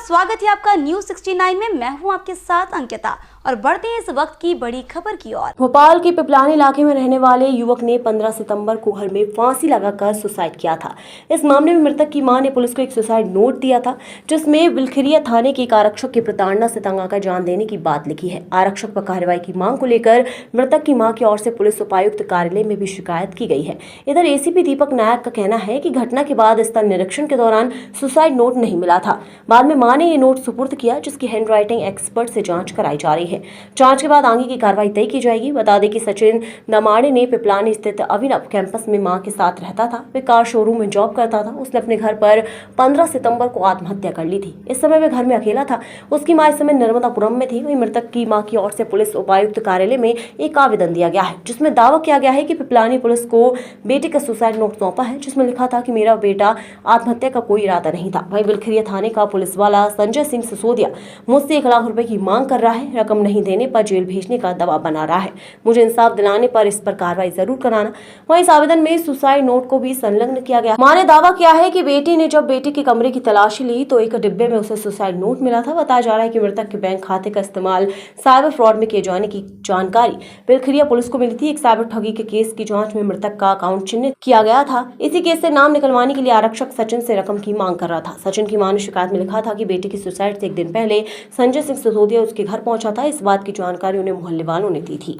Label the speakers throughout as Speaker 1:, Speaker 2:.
Speaker 1: स्वागत है आपका न्यूज 69 में। मैं हूं आपके साथ अंकिता और बढ़ते हैं इस वक्त की बड़ी खबर की ओर।
Speaker 2: भोपाल के पिपलानी इलाके में रहने वाले युवक ने 15 सितंबर को घर में फांसी लगाकर सुसाइड किया था। इस मामले में मृतक की मां ने पुलिस को एक सुसाइड नोट दिया था, जिसमें बिलखिरिया थाने के एक आरक्षक की प्रताड़ना से तंग आकर जान देने की बात लिखी है। आरक्षक पर कार्रवाई की मांग को लेकर मृतक की मां की ओर से पुलिस उपायुक्त कार्यालय में भी शिकायत की गई है। इधर एसीपी दीपक नायक का कहना है कि घटना के बाद स्थल निरीक्षण के दौरान सुसाइड नोट नहीं मिला था। बाद में मां ने ये नोट सुपुर्द किया, जिसकी हैंडराइटिंग एक्सपर्ट से जांच कराई जा रही है। जांच के बाद आगे की कार्रवाई तय की जाएगी। बता दें कि सचिन दमाड़े ने पिपलानी स्थित अभिनव कैंपस में मां के साथ रहता था। वे कार शोरूम में जॉब करता था। उसने अपने घर पर 15 सितंबर को आत्महत्या कर ली थी। इस समय वे घर में अकेला था। उसकी मां इस समय नर्मदापुरम में थी। वहीं मृतक की मां की ओर से पुलिस उपायुक्त कार्यालय में एक आवेदन दिया गया है, जिसमें दावा किया गया है कि पिपलानी पुलिस को बेटे का सुसाइड नोट सौंपा है, जिसमें लिखा था कि मेरा बेटा आत्महत्या का कोई इरादा नहीं था। वहीं बिलखिरिया थाने का पुलिस वाला संजय सिंह सिसोदिया मुझसे 1 लाख रुपए की मांग कर रहा है। रकम नहीं देने पर जेल भेजने का दबाव बना रहा है। मुझे इंसाफ दिलाने पर इस पर कार्रवाई जरूर कराना। वहीं इस आवेदन में सुसाइड नोट को भी संलग्न किया गया। मां ने दावा किया है कि बेटी ने जब बेटे के कमरे की तलाशी ली तो एक डिब्बे में उसे सुसाइड नोट मिला था। बताया जा रहा है कि मृतक के बैंक खाते का इस्तेमाल साइबर फ्रॉड में किए जाने की जानकारी बिलखिरिया पुलिस को मिली थी। एक साइबर ठगी के केस की जांच में मृतक का अकाउंट चिन्हित किया गया था। इसी केस से नाम निकलवाने के लिए आरक्षक सचिन से रकम की मांग कर रहा था। सचिन की मां ने शिकायत में लिखा था कि बेटे की सुसाइड से 1 दिन पहले संजय सिंह सिसोदिया उसके घर पहुंचा था। इस बात की जानकारी उन्हें मोहल्ले वालों ने दी थी।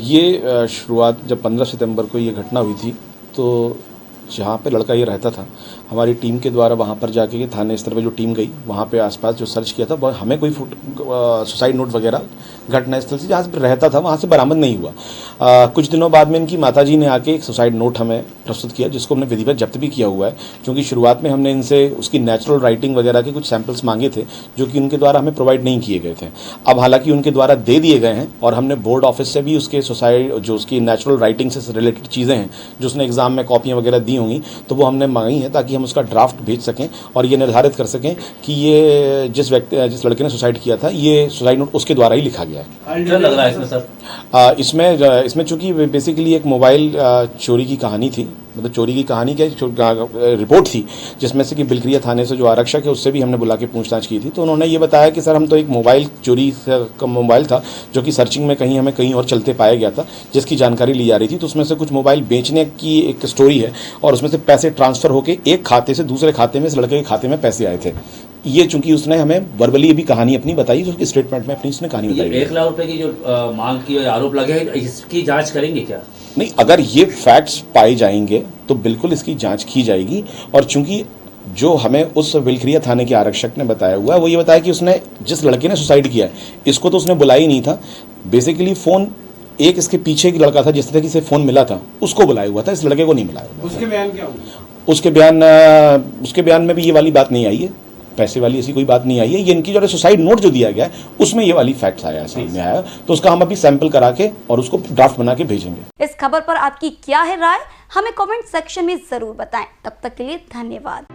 Speaker 3: ये शुरुआत जब 15 सितंबर को ये घटना हुई थी, तो जहाँ पे लड़का ये रहता था, हमारी टीम के द्वारा वहाँ पर जाके थाने स्तर पे जो टीम गई, वहाँ पे आसपास जो सर्च किया था, हमें कोई सुसाइड नोट वगैरह घटना स्थल से जहाँ से रहता था वहाँ से बरामद नहीं हुआ। कुछ दिनों बाद में इनकी माताजी ने आके एक सुसाइड नोट हमें प्रस्तुत किया, जिसको हमने विधिवत जब्त भी किया हुआ है, क्योंकि शुरुआत में हमने इनसे उसकी नेचुरल राइटिंग वगैरह के कुछ सैंपल्स मांगे थे, जो कि उनके द्वारा हमें प्रोवाइड नहीं किए गए थे। अब हालांकि उनके द्वारा दे दिए गए हैं और हमने बोर्ड ऑफिस से भी उसके सुसाइड जो उसकी नेचुरल राइटिंग से रिलेटेड चीज़ें हैं, जो उसने एग्जाम में कॉपियाँ वगैरह दी होंगी, तो वो हमने मांगी है, ताकि हम उसका ड्राफ्ट भेज सकें और ये निर्धारित कर सकें कि ये जिस लड़के ने सुसाइड किया था, ये सुसाइड नोट उसके द्वारा ही लिखा गया है।
Speaker 4: क्या लग रहा है इसमें सर?
Speaker 3: इसमें चूंकि बेसिकली एक मोबाइल चोरी की कहानी थी, मतलब चोरी की कहानी क्या रिपोर्ट थी, जिसमें से कि बिलखिरिया थाने से जो आरक्षक है उससे भी हमने बुला के पूछताछ की थी। तो उन्होंने ये बताया कि सर हम तो एक मोबाइल चोरी का मोबाइल था, जो कि सर्चिंग में हमें कहीं और चलते पाया गया था, जिसकी जानकारी ली जा रही थी। तो उसमें से कुछ मोबाइल बेचने की एक स्टोरी है और उसमें से पैसे ट्रांसफर होकर एक खाते से दूसरे खाते में इस लड़के के खाते में पैसे आए थे। ये चूंकि उसने हमें वर्बली भी कहानी अपनी बताई, जो स्टेटमेंट में अपनी उसने कहानी बताई।
Speaker 4: 1 लाख रुपए की जो मांग की आरोप लगे हैं, इसकी जांच करेंगे क्या?
Speaker 3: नहीं, अगर ये फैक्ट्स पाए जाएंगे तो बिल्कुल इसकी जांच की जाएगी। और चूंकि जो हमें उस बिलखिरिया थाने के आरक्षक ने बताया हुआ है, वो ये बताया कि उसने जिस लड़के ने सुसाइड किया है, इसको तो उसने बुलाया ही नहीं था। बेसिकली फोन एक इसके पीछे एक लड़का था, जिस तरह की से फोन मिला था, उसको बुलाया हुआ था, इस लड़के को नहीं बुलाया हुआ।
Speaker 5: उसके बयान क्या हुआ?
Speaker 3: उसके बयान में भी ये वाली बात नहीं आई है, पैसे वाली ऐसी कोई बात नहीं आई है। ये इनकी जो सुसाइड नोट जो दिया गया है, उसमें ये वाली फैक्ट्स आया है, सही में आया। तो उसका हम अभी सैंपल करा के और उसको ड्राफ्ट बना के भेजेंगे।
Speaker 1: इस खबर पर आपकी क्या है राय, हमें कमेंट सेक्शन में जरूर बताएं। तब तक के लिए धन्यवाद।